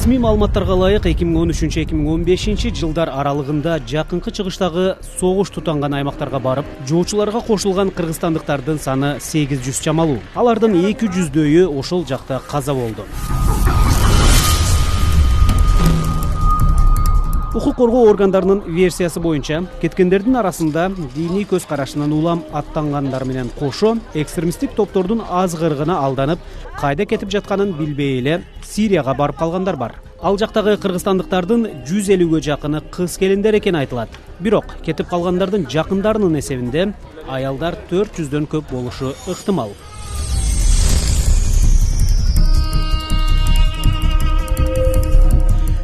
Расмий маалыматтарга ылайык 2013-2015 жылдар аралыгында жакынкы чыгыштагы согуш тутанган аймактарга барып, жоочуларга кошулган кыргызстандыктардын саны 800 чамалуу. Алардын 200дөйү ошол жакта каза болду. Укук коргоо органдарынын версиясы боюнча, кеткендердин арасында диний көз карашынан улам аттангандар менен кошо экстремисттик топтордун азгырыгына алданып, кайда кетип жатканын билбей эле Сирияга барып калгандар бар. Ал жактагы кыргызстандыктардын 150гө жакыны кыз келиндер экени айтылат. Бирок кетип калгандардын жакындарынын эсебинде аялдар 400дөн көп болушу ыктымал.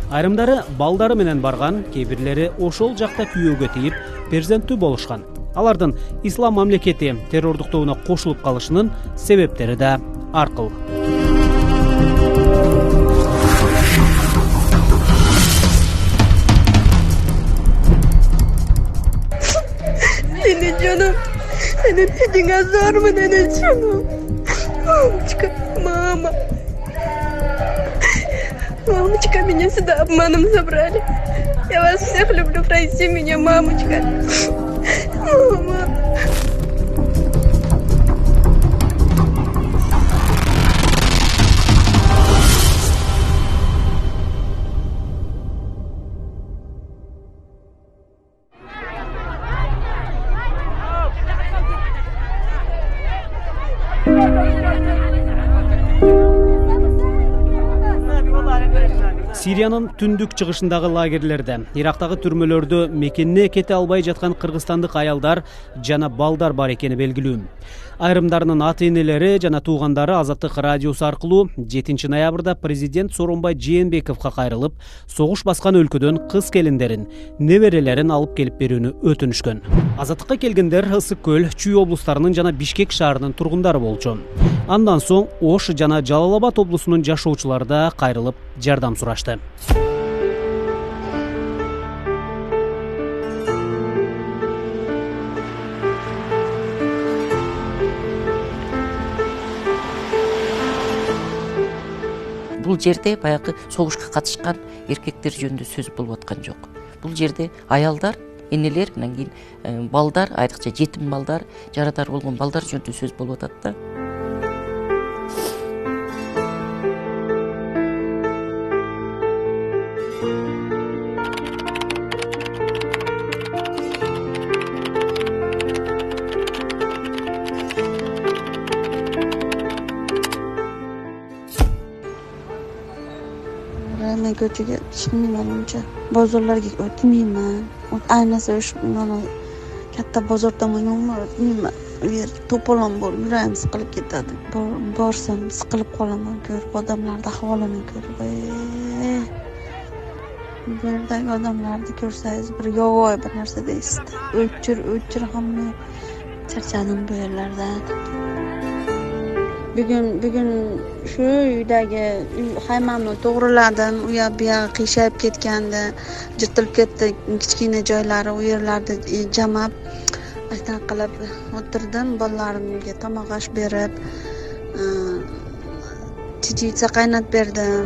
Айрымдары балдары менен барган, кээ-бирлери ошол жакта күйөөгө тийип, перзенттүү болушкан. Алардын ислам мамлекети террордуктоуна кошулуп калышынын себептери да ар кыл. Seni canım, senin pidin azar mı nene canım? Мамочка, мама. Мамочка, меня сюда обманом забрали. Я вас всех люблю, прости меня, мамочка. Мама. Сириянын түндүк чыгышындагы лагерлерде, Ирактагы түрмөлөрдө мекенине кете албай жаткан кыргызстандык аялдар жана балдар бар экени белгилүү. Айрымдарынын ата-энелери жана туугандары Азаттык радиосу аркылуу 7 ноябрда президент Сооронбай Жээнбековго кайрылып, согуш баскан өлкөдөн кыз келиндерин, неберелерин алып келип берүүнү өтүнүшкөн. Азаттыкка келгендер Ысык көл, Чүй облустарынын жана Бишкек шаарынын тургундары болчу. Андан соң Ош жана Жалал Абад облусунун жашоочулары да кайрылып жардам сурашты. Бул жерде баягы согушка катышкан эркектер жөнүндө сөз болуп аткан жок. Бул жерде аялдар, энелер, анан кийин балдар, айрыкча жетим балдар, жарадар болгон балдар жөнүндө сөз болуп атат да. Men ko'chaga chiqmayman uncha. Bozorlarga o'tmayman. Ayniqsa mana katta bozor tomonga o'tmayman. U yer to'polon bo'lib, yuragim siqilib ketadi. Borsam siqilib qolaman, ko'rib odamlarning ahvolini ko'rib. Bu yerdagi odamlarni ko'rsangiz bir yovvoyi bir narsa deysiz. O'chir hamma charchadim bu yerlardan. Bugun shu uydagi haymamni to'g'riladim. U yoq bu yoq qiyshayib ketgandi, jirtilib ketdi, kichkina joylari u yerlarda jamab ashtan qilib o'tirdim. Bolalarimga tomoq osh berib, chichitsa qaynatib berdim.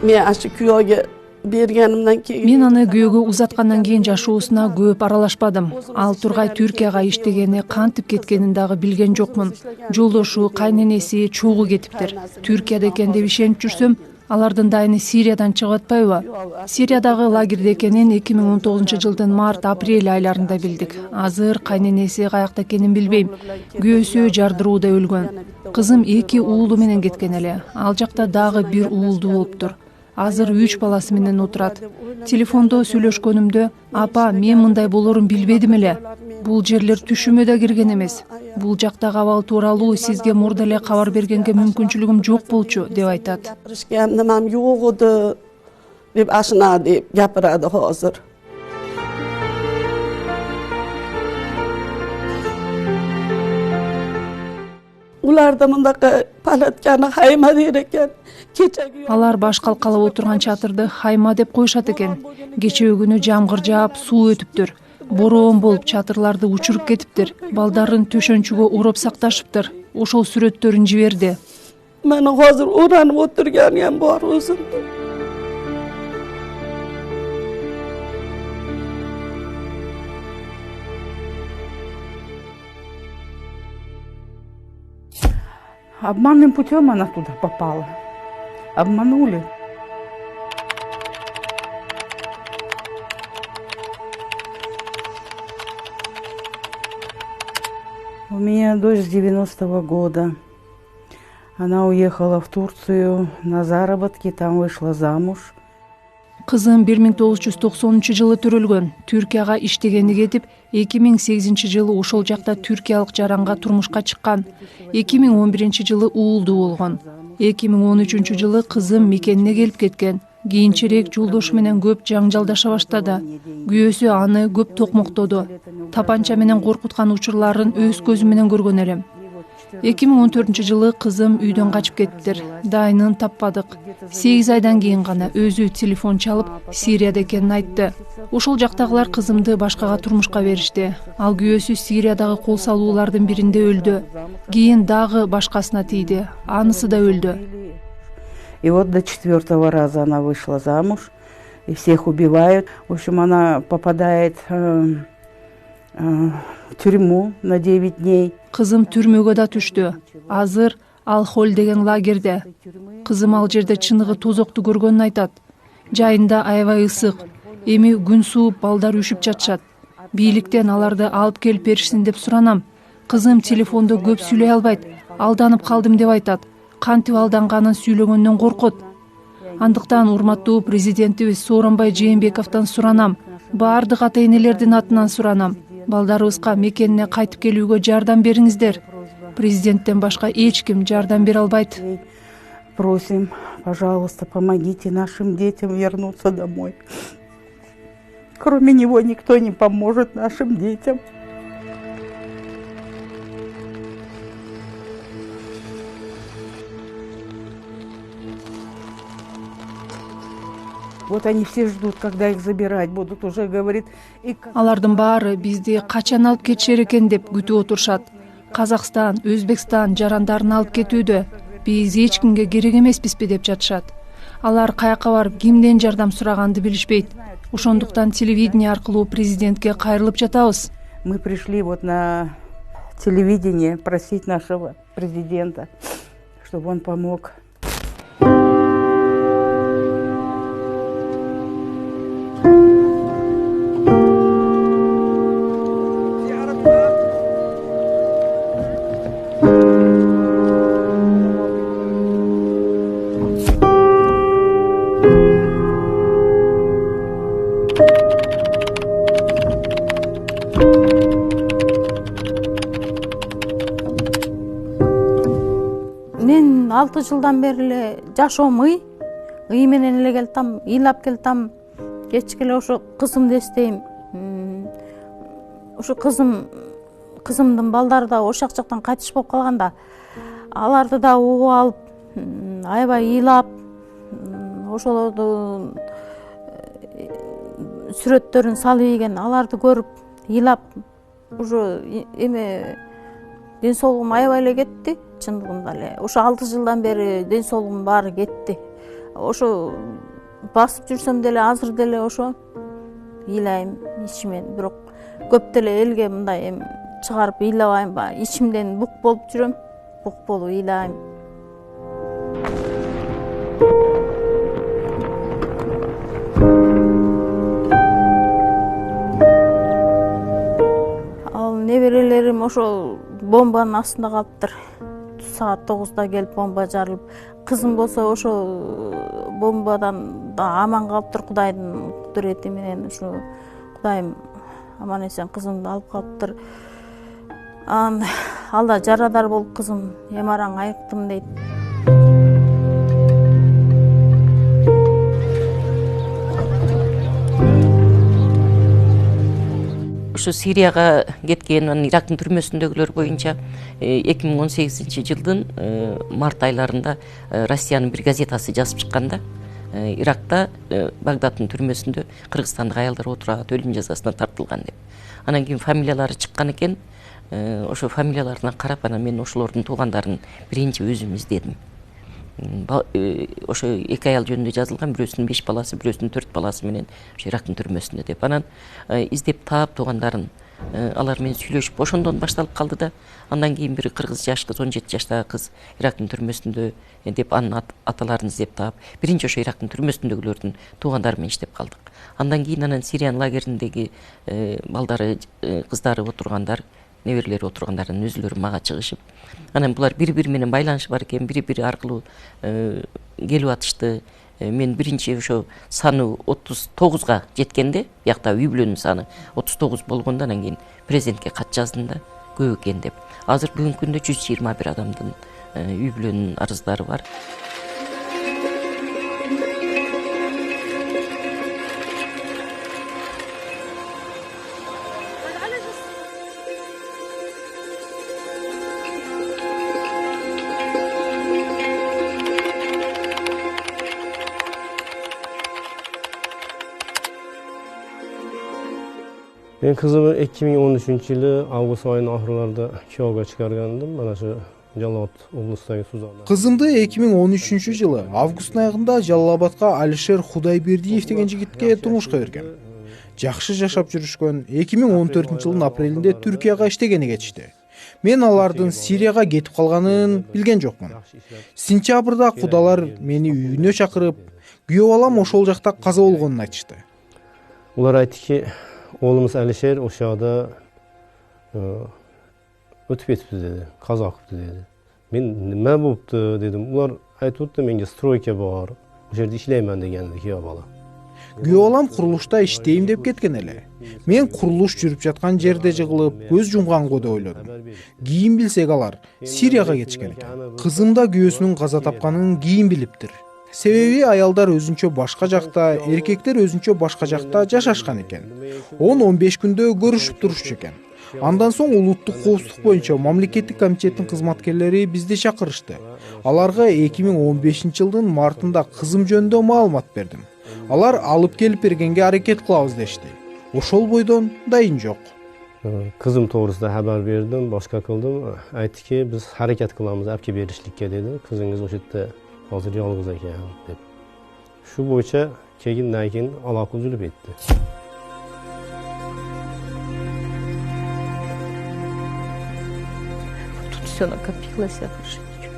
Men aşı kuyovga berganimdan keyin мен аны күйөөгө узаткандан кийин жашоосуна көп аралашпадым. Ал Тургай Түркияга иштегени, кантип кеткенин дагы билген жокмун. Жолдошу, кайненеси чогуу кетиптир. Түркияда экен деп ишенип жүрсөм, алардын дайыны Сириядан чыгып атпайбы? Сириядагы лагерде экенин 2019-жылдын март-апрель айларында билдик. Азыр кайненеси каякта экенин билбейм. Күйөөсү жардырууда өлгөн. Кызым 2 уулу менен кеткен эле. Ал жакта дагы бир уулду болуптур. Азыр 3 баласы менен отурат. Телефондо сүйлөшкөнүмдө, апа, мен мындай болорун билбедим эле. Бул жерлер түшүмө да кирген эмес. Бул жактагы абал тууралуу сизге мурда эле кабар бергенге мүмкүнчүлүгүм жок болчу деп айтат. Nimam yo'q edi deb ashuna deb gapiradi hozir. Ularda mındaqa palatkani hayma der ekan. Алар баш калкалап отурган чатырды хайма деп коюшат экен. Кечээ күнү жамгыр жаап, суу өтүптүр. Бороон болуп чатырларды учуруп кетиптир. Балдарын төшөнчүгө уруп сакташыптыр. Ошол сүрөттөрүн жиберди. Meni hozir o'ranib o'tirgani ham bor o'zimda. Обманным путем она туда попала. Обманули. У меня дочь с 90-го года. Она уехала в Турцию на заработки, там вышла замуж. Кызым 1990-жылы төрөлгөн. Түркияга иштегени кетип, 2008-жылы ошол жакта түркиялык жаранга турмушка чыккан. 2011-жылы уулду болгон. 2013-жылы кызым мекенине келип кеткен. Кийинчерээк жолдошу менен көп жаңжалдаша баштады. Күйөөсү аны көп токмоктоду. Тапанча менен коркуткан учурларын өз көзүм менен көргөн элем. 2014-жылы кызым үйдөн качып кетиптир. Дайынын таппадык. 8 айдан кийин гана өзү телефон чалып, Сирияда экенин айтты. Ошол жактагылар кызымды башкага турмушка беришти. Ал күйөөсү Сириядагы кол салуулардын биринде өлдү. Кийин дагы башкасына тийди. Анысы да өлдү. И вот до 4-го раза она вышла замуж, и всех убивают. В общем, она попадает в тюрьму на 9 дней. Кызым түрмөгө да түштү. Азыр Ал-Холь деген лагерде. Кызым ал жерде чыныгы тозокту көргөнүн айтат. Жайында аябай ысык. Эми күн сууп балдар үшүп жатышат. Бийликтен аларды алып келип беришсин деп суранам. Кызым телефондо көп сүйлөй албайт. Алданып калдым деп айтат. Кантип алданганын сүйлөгөндөн коркот. Андыктан урматтуу президентибиз Сооронбай Жээнбековдон суранам. Баардык ата-энелердин атынан суранам. Балдарыбызга мекенине кайтып келүүгө жардам бериңиздер. Президенттен башка эч ким жардам бере албайт. Просим, пожалуйста, помогите нашим детям вернуться домой. Кроме него никто не поможет нашим детям. Вот они все ждут, когда их забирать будут, уже говорит. Алардын баары бизди качан алып кетишер экен деп күтүп отурушат. Казакстан, Өзбекстан жарандарын алып кетүүдө. Биз эч кимге керек эмеспизби деп жатышат. Алар каяка барып кимден жардам сураганды билишпейт. Ошондуктан телевидение аркылуу президентке кайрылып жатабыз. Мы пришли вот на телевидение просить нашего президента, чтобы он помог. Мен 6 жылдан бери эле жашоом ый менен эле келтам, ыйлап келтам. Кечке эле ошо кызымды эстейм. Ошо кызымдын балдары да ошол жактан кайтыш болуп калганда, аларды да угуп алып, аябай ыйлап, ошолордун сүрөттөрүн салып ийген, аларды көрүп ыйлап, ошо эме ден соолугум аябай эле кетти. Чындыгында эле ошо 6 жылдан бери ден соолугум баары кетти. Ошо басып жүрсөм деле азыр деле ошо ыйлайм ичимен, бирок көп деле элге мындай эми чыгарып ыйлабайм, ичимден бук болуп жүрөм, бук болуп ыйлайм. Ал неберелерим ошо бомбанын астында калыптыр. Саат 9-да келип бомба жарылып, кызым болсо ошо бомбадан да аман калыптыр. Кудайдын кудурети менен ушу Кудайым аман эсен кызымды алып калыптыр. Ал да жарадар болуп кызым эмараң айыктым дейт. Ошо Сирияга кеткен, Ирактын түрмөсүндөгүлөр боюнча 2018 жылдын март айларында Россиянын бир газетасы жазып чыкканда, Иракта Багдадтын түрмөсүндө кыргызстандык аялдар отурат, өлүм жазасына тартылган деп. Анан кийин фамилиялары чыккан экен. Ошо фамилияларына карап, анан мен ошолордун туугандарын биринчи өзүм издедим. Ошо эки аял жөнүндө жазылган, бирөөсүнүн 5 баласы, бирөөсүнүн 4 баласы менен ошо Ирактын түрмөсүндө деп. Анан издеп таап туугандарын, алар менен сүйлөшүп, ошондон башталып калды да. Андан кийин бир кыргыз жаш кыз, 17 жаштагы кыз Ирактын түрмөсүндө деп анын аталарын издеп таап, биринчи ошо Ирактын түрмөсүндөгүлөрдүн туугандары менен иштеп калдык. Андан кийин анан Сириянын лагериндеги балдары, кыздары отургандар, неберелери отургандардан өзүлөрү мага чыгышып, анан булар бири-бири менен байланышы бар экен, бири-бири аркылуу келип атышты. Мен биринчи ошо саны 39га жеткенде, биякта үй бүлөнүн саны 39 болгондо, анан кийин президентке кат жаздым да, көп экен деп. Азыр бүгүнкү күндө 121 адамдын үй бүлөнүн арыздары бар. Ben kızımı 2013 yılı Ağustos ayının ahırlarda kuyovga çıkargandım. Mana şu Жалал абад облустагы Сузанда. Кызымды 2013 жылы августтун аягында Жалал абадка Алишер Худайбердиев деген жигитке турмушка бергем. Жакшы жашап жүрүшкөн. 2014 жылдын апрелинде Түркияга иштегени кетишти. Мен алардын Сирияга кетип калганын билген жокмун. Сентябрда кудалар мени үйүнө чакырып, күйөө балам ошол жакта каза болгонун айтышты. Ular aytdı ki, oğlumuz Alişer o şahada ötüp etipti dedi, kaza kıptı dedi. Ben nime boluptu dedim. Ular aytıptı menge stroyka бар, o жерде işleymen degendi kүйөө bala. Kүйөө балам курулушта иштейм деп кеткен эле. Мен курулуш жүрүп жаткан жерде жыгылып, көз жумганго деп ойлодум. Кийин билсек алар Сирияга кетишкен экен. Кызым да күйөөсүнүн каза тапканын кийин билиптир. Себеби аялдар өзүнчө башка жакта, эркектер өзүнчө башка жакта жашашкан экен. 10-15 күндө көрүшүп турушчу экен. Андан соң улуттук коопсуздук боюнча мамлекеттик комитеттин кызматкерлери бизди чакырышты. Аларга 2015 жылдын мартында кызым жөнүндө маалымат бердим. Алар алып келип бергенге аракет кылабыз дешти. Ошол бойдон дайын жок. Kızım toğrusunda haber verdim, başka kıldım. Aytdı ki biz hareket kılamız, erke berişlikке dedi. Kızınız o şekilde hazır yalnız ekan deb. Şu boyunca kegindan keyin aloqa uzilib etdi. Тут все накопилось, я больше ничего.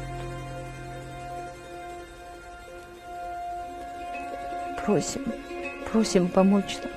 Просим помочь нам.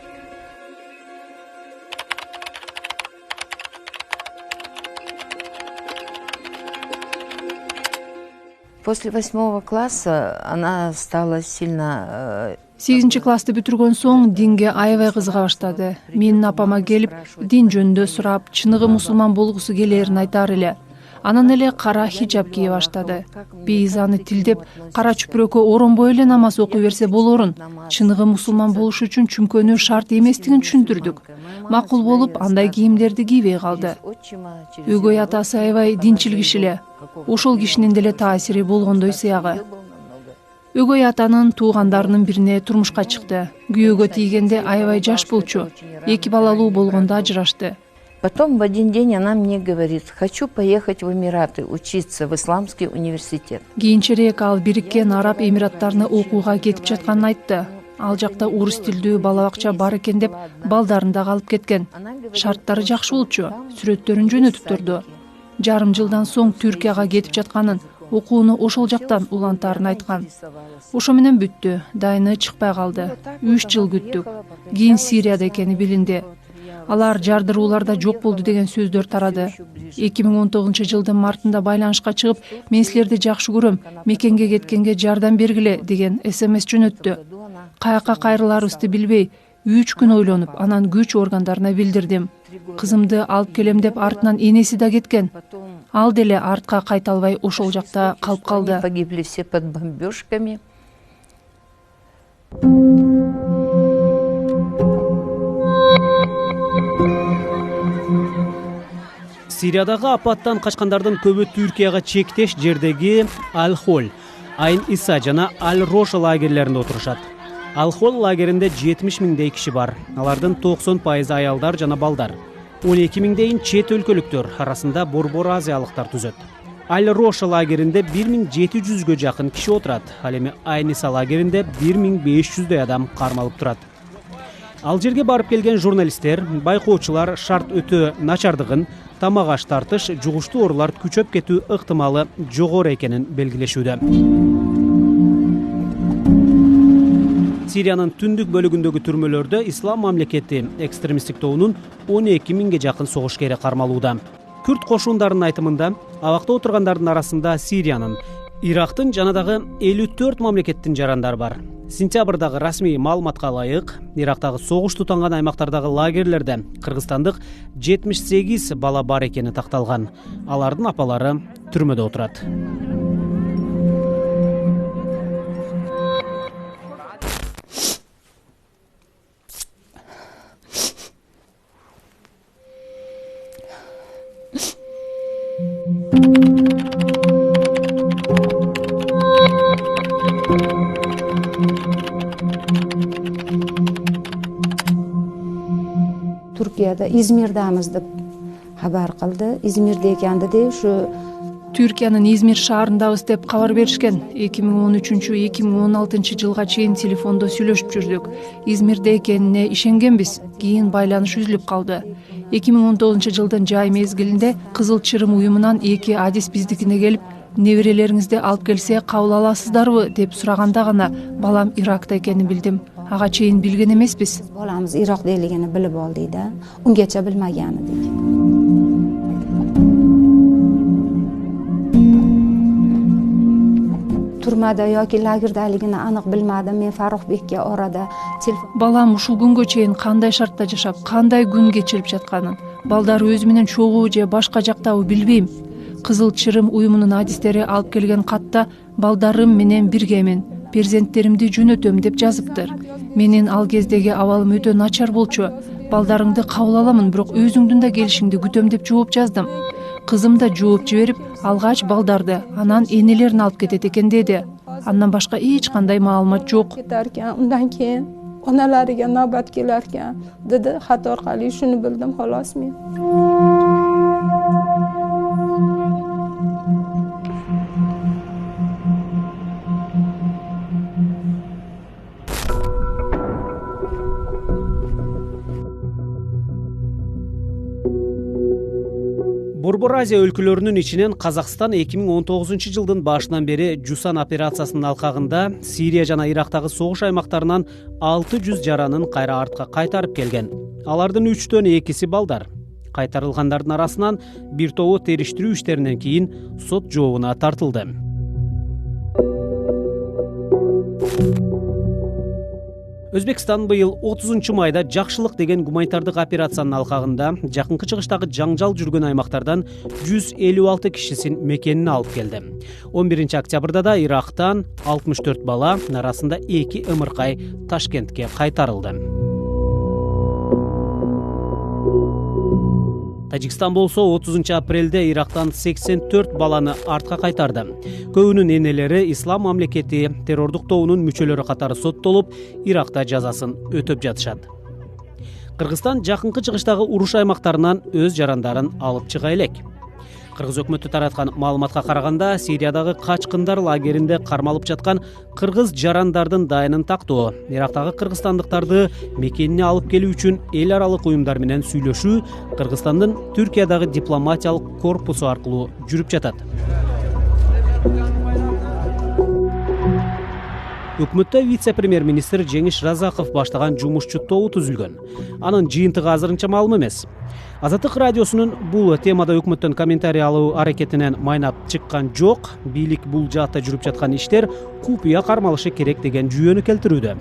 После 8 класса она стала сильно... 8 классты бүтүргөн соң динге аябай кызыга баштады. Менин апама келип, дин жөнүндө сурап, чыныгы мусулман болгусу келерин айтар эле. Анан эле кара хиджаб кие баштады. Бейзаны тилдеп, кара чүпүрөккө оронбой эле намаз окуй берсе болорун, чыныгы мусулман болуш үчүн чүмкөнү шарт эместигин түшүндүрдүк. Макул болуп, андай кийимдерди кийбей калды. Өгөй атасы аябай динчил киши эле. Ошол кишинин деле таасири болгондой сыягы. Өгөй атанын туугандарынын бирине турмушка чыкты. Күйөөгө тийгенде аябай жаш болчу. 2 балалуу болгондо ажырашты. Потом в один день она мне говорит: хочу поехать в Эмираты учиться в исламский университет. Кийинчерээк ал Бириккен Араб Эмираттарына окууга кетип жатканын айтты. Ал жакта орус тилдүү бала бакча бар экен деп балдарын да алып кеткен. Шарттары жакшы болчу, сүрөттөрүн жөнөтүп турду. Жарым жылдан соң Түркияга кетип жатканын, окууну ошол жактан улантаарын айткан. Ошо менен бүттү, дайыны чыкпай калды. 3 жыл күттүк. Кийин Сирияда экени билинди. Алар жардырууларда жок болду деген сөздөр тарады. 2019 жылдын мартында байланышка чыгып, мен силерди жакшы көрөм, мекенге кеткенге жардам бергиле деген СМС жөнөттү. Каяка кайрыларыбызды билбей, 3 күн ойлонуп, анан күч органдарына билдирдим. Кызымды алып келем деп артынан энеси да кеткен. Ал деле артка кайта албай ошол жакта калып калды. Погибли все под бомбежками. Сириядагы апаттан качкандардын көбү Түркияга чектеш жердеги Аль-Холь Айн Иса жана Аль Роша лагерлеринде отурушат. Ал-Хол лагеринде 70 миңдей киши бар. Алардын 90% аялдар жана балдар. 12 миңдейин чет өлкөлүктөр арасында борбор азиялыктар түзөт. Аль Роша лагеринде 1700гө жакын киши отурат. Ал эми Айн Иса лагеринде 1500дөй адам кармалып турат. Ал жерге барып келген журналисттер, байкоочулар шарт өтө начардыгын, тамак аш тартыш, жугуштуу оорулар күчөп кетүү ыктымалы жогору экенин белгилешүүдө. Сириянын түндүк бөлүгүндөгү түрмөлөрдө Ислам мамлекети экстремисттик тобунун 12 миңге жакын согушкери кармалууда. Күрд кошундарынын айтымында, абакта отургандардын арасында Сириянын, Ирактын жана дагы 54 мамлекеттин жарандары бар. Сентябрдагы расмий маалыматка ылайык, Ирактагы согуш тутанган аймактардагы лагерлерде кыргызстандык 78 бала бар экени такталган. Алардын апалары түрмөдө отурат. Türkiye'de İzmir'damiz deb xabar qildi. İzmir'de ekandi de şu Türkiyanın İzmir шаарындабыз деп кабар беришкен. 2013-2016 жылга чейин телефондо сүйлөшүп жүрдүк. Измирде экенине ишенгенбиз. Кийин байланыш үзүлүп калды. 2019 жылдын жай мезгилинде Кызыл Чырым уюмунан 2 адис биздикине келип, неберелериңизди алып келсе кабыл аласыздарбы деп сураганда гана балам Иракта экенин билдим. Ага чейин билген эмеспиз. Balamız Irak'da eligini bilip olduydı. Ungacha bilmagan edik. Turmada yoki lagerdaligini aniq bilmadim. Men Farruxbekka orada telefon. Балам ушул күнгө чейин кандай шартта жашап, кандай күн кечирип жатканын, балдар өзү менен чогуу же башка жактабы билбейм. Кызыл Чырым уюмунун адистери алып келген катта балдарым менен биргемин, перзенттеримди жөнөтөм деп жазыптыр. Менин ал кездеги абалым өтө начар болчу. Балдарыңды кабыл аламын, бирок өзүңдүн да келишиңди күтөм деп жооп жаздым. Кызым да жооп жиберип, алгач балдарды, анан энелерин алып кетет экен деди. Андан башка эч кандай маалымат жок. Undan keyin onalariga navbat kelarkan dedi. Xat orqali shuni bildim xolos men. Борбор Азия өлкөлөрүнүн ичинен Казакстан 2019 жылдын башынан бери Жусан операциясынын алкагында Сирия жана Ирактагы согуш аймактарынан 600 жаранын кайра артка кайтарып келген. Алардын 3төн 2си балдар. Кайтарылгандардын арасынан бир тобу териштирүү иштеринен кийин сот жообуна тартылды. Өзбекстан быйыл 30 майда жакшылык деген гуманитардык операциянын алкагында жакынкы чыгыштагы жаңжал жүргөн аймактардан 156 кишисин мекенине алып келди. 11 октябрда да Ирактан 64 бала, арасында 2 ымыркай Ташкентке кайтарылды. Тажикстан болсо 30 апрелде Ирактан 84 баланы артка кайтарды. Көбүнүн энелери Ислам мамлекети террордук тобунун мүчөлөрү катары соттолуп, Иракта жазасын өтөп жатышат. Кыргызстан жакынкы чыгыштагы уруш аймактарынан өз жарандарын алып чыга элек. Кыргыз өкмөтү тараткан маалыматка караганда, Сириядагы качкындар лагеринде кармалып жаткан кыргыз жарандардын дайынын тактоо, Ирактагы кыргызстандыктарды мекенине алып келүү үчүн эл аралык уюмдар менен сүйлөшүү Кыргызстандын Түркиядагы дипломатиялык корпусу аркылуу жүрүп жатат. Өкмөттө вице-премьер-министр Жеңиш Разаков баштаган жумушчу тобу түзүлгөн. Анын жыйынтыгы азырынча маалым эмес. Азаттык радиосунун бул темада өкмөттөн комментарий алуу аракетинен майнап чыккан жок. Бийлик бул жаатта жүрүп жаткан иштер купуя кармалышы керек деген жүйөнү келтирүүдө.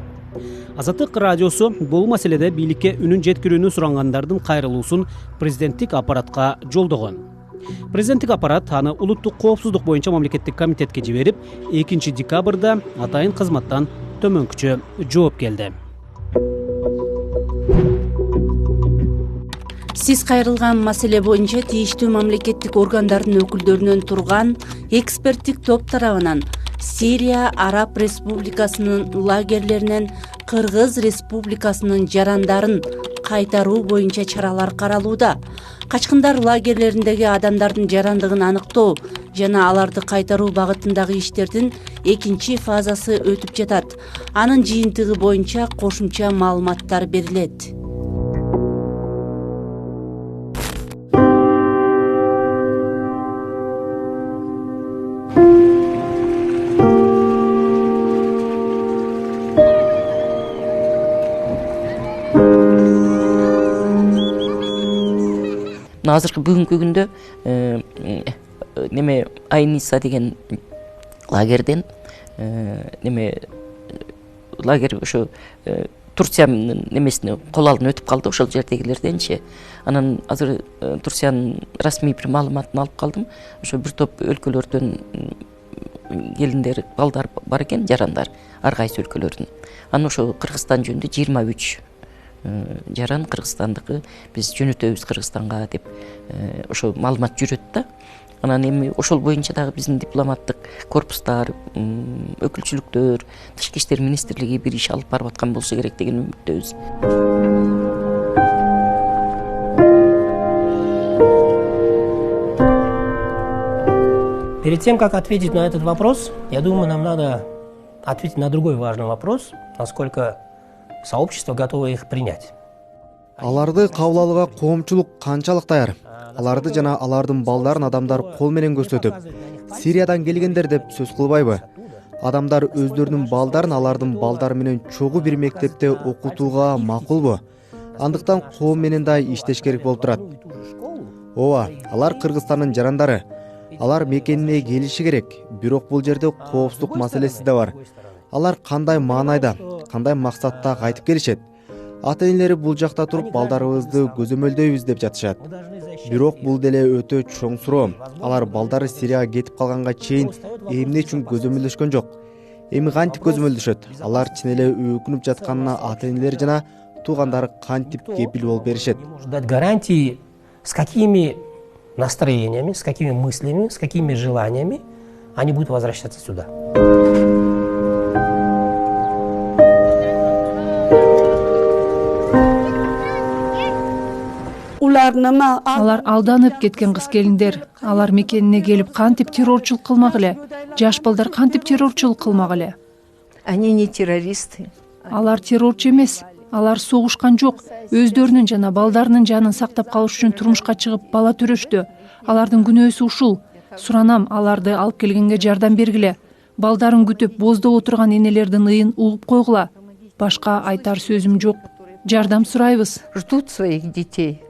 Азаттык радиосу бул маселеде бийликке үнүн жеткирүүнү сурангандардын кайрылуусун президенттик аппаратка жолдогон. Президенттик аппарат аны улуттук коопсуздук боюнча мамлекеттик комитетке жиберип, 2 декабрда атайын кызматтан төмөнкүчө жооп келди. Сиз кайрылган маселе боюнча тийиштүү мамлекеттик органдардын өкүлдөрүнөн турган эксперттик топ тарабынан Сирия Араб Республикасынын лагерлеринен Кыргыз Республикасынын жарандарын кайтаруу боюнча чаралар каралууда. Качкындар лагерлериндеги адамдардын жарандыгын аныктоо жана аларды кайтаруу багытындагы иштердин экинчи фазасы өтүп жатат. Анын жыйынтыгы боюнча кошумча маалыматтар берилет. Азыркы бүгүнкү күндө неме Айниса деген лагерден лагерь ошо Турциянын немесине кол алдын өтүп калды, ошол жердегилерденчи. Анан азыр Турциянын расмий бир маалыматын алып калдым. Ошо бир топ өлкөлөрдөн келиндер, балдар бар экен, жарандар, ар кайсы өлкөлөрдүн. Анан ошо Кыргызстан жөнүндө 23 жаран Кыргызстандыкы биз жөнөтөбүз Кыргызстанга деп ошо маалымат жүрөт да. Анан эми ошол боюнча дагы биздин дипломаттык корпустар, өкүлчүлүктөр, Тышкы иштер министрлиги бир иш алып барып аткан болсо керек деген үмүттөбүз. Перед тем, как ответить на этот вопрос, я думаю, нам надо ответить на другой важный вопрос, насколько сообщество готово их принять. Аларды кабыл алууга коомчулук канчалык даяр? Аларды жана алардын балдарын адамдар кол менен көрсөтүп, Сириядан келгендер деп сөз кылбайбы? Адамдар өздөрүнүн балдарын алардын балдары менен чогуу бир мектепте окутууга макулбу? Андыктан коом менен да иштеш керек болуп турат. Ооба, алар Кыргызстандын жарандары. Алар мекенине келиши керек. Бирок бул жерде коопсуздук маселеси да бар. Алар кандай маанайда, кандай максатта кайтып келишет? Ата-энелери бул жакта туруп балдарыбызды көзөмөлдөйбүз деп жатышат. Бирок бул деле өтө чоң суроо. Алар балдары Сирияга кетип калганга чейин эмне үчүн көзөмөлдөшкөн жок? Эми кантип көзөмөлдөшөт? Алар чын эле өкүнүп жатканына ата-энелери жана туугандары кантип кепил болуп беришет? Дать гарантии, с какими настроениями, с какими мыслями, с какими желаниями они будут возвращаться сюда. Алар алданып кеткен кыз келиндер. Алар мекенине келип кантип террорчулук кылмак эле? Жаш балдар кантип террорчулук кылмак эле? Они не террористы. Алар террорчу эмес. Алар согушкан жок. Өздөрүнүн жана балдарынын жанын сактап калыш үчүн турмушка чыгып бала төрөштү. Алардын күнөөсү ушул. Суранам, аларды алып келгенге жардам бергиле. Балдарын күтүп боздоп отурган энелердин ыйын угуп койгула. Башка айтар сөзүм жок. Жардам сурайбыз. Ждут своих детей.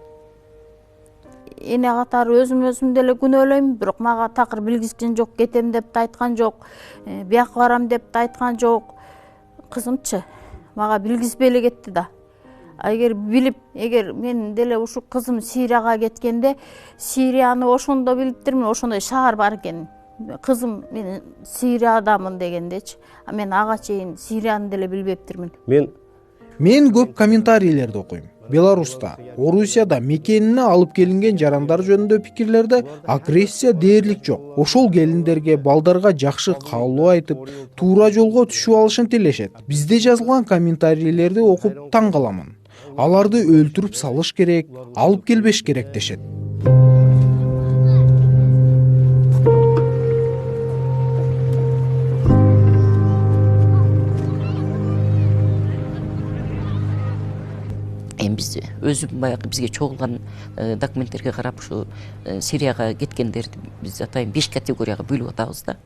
Эне катары өзүм деле күнөөлөйм, бирок мага такыр билгизген жок, кетем деп да айткан жок, бияка барам деп да айткан жок. Кызымчы мага билгизбей эле кетти да. Эгер билип, эгер мен деле ушу кызым Сирияга кеткенде, Сирияны ошондо билиптирмин, ошондой шаар бар экен. Кызым мен Сириядамын дегендечи. А мен ага чейин Сирияны деле билбептирмин. Мен көп комментарийлерди окуйм. Беларуста, Орусияда мекенине алып келинген жарандар жөнүндө пикирлерде агрессия дээрлик жок. Ошол келиндерге, балдарга жакшы каалоо айтып, туура жолго түшүп алышын тилешет. Бизде жазылган комментарийлерди окуп таң каламын. Аларды өлтүрүп салыш керек, алып келбеш керек дешет. Биз өзүм баягы бизге чогулган документтерге карап ушу Сирияга кеткендерди биз атайын 5 категорияга бөлүп атабыз да.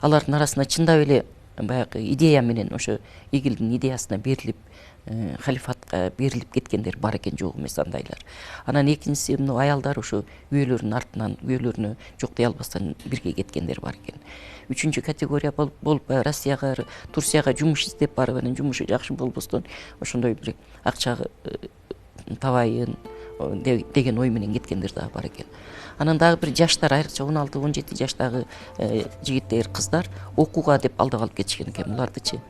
Алардын арасында чындап эле баягы идея менен ошо ИГИЛдин идеясына берилип, халифатка берилип кеткендер бар экен, жок эмес андайлар. Анан экинчиси мына аялдар ошо күйөөлөрүнүн артынан, күйөөлөрүнө жок дей албастан бирге кеткендер бар экен. Үчүнчү категория болуп Россияга, Турцияга жумуш издеп барып, анан жумушу жакшы болбостон ошондой бир акча табайын деген ой менен кеткендер дагы бар экен. Анан дагы бир жаштар, айрыкча 16-17 жаштагы жигиттер, кыздар окууга деп алдап алып кетишкен экен. Булардычы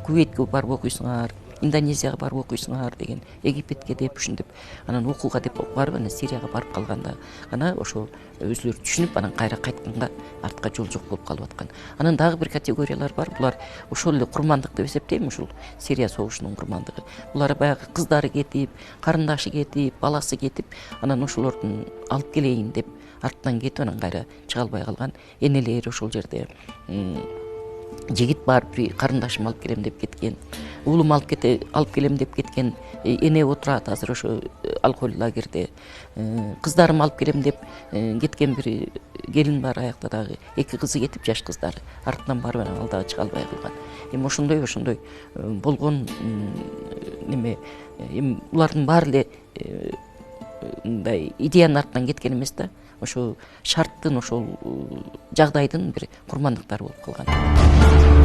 Кувейтке барып окуйсуңар, Индонезияга барып окуйсуңар деген, Египетке деп ушинтип анан окууга деп барып анан Сирияга барып калганда гана ошол өзүлөрү түшүнүп анан кайра кайтканга артка жол жок болуп калып аткан. Анан дагы бир категориялар бар. Булар ошол эле курмандык деп эсептейм, ушул Сирия согушунун курмандыгы. Булар баягы кыздары кетип, карындашы кетип, баласы кетип, анан ошолордун алып келейин деп арттан кетип анан кайра чыга албай калган энелер ошол жерде. Жигит бар, бир карындашым алып келем деп кеткен, уулум алып келем деп кеткен эне отурат азыр ошо алкоголь лагерде. Кыздарым алып келем деп кеткен бир келин бар, аякта дагы 2 кызы кетип, жаш кыздары. Артынан барып анан ал дагы чыга албай калган. Эми ошондой болгон неме, эми булардын баары эле мындай идеянын артынан кеткен эмес да. Ошо шарттын, ошол жагдайдын бир курмандыктары болуп калган.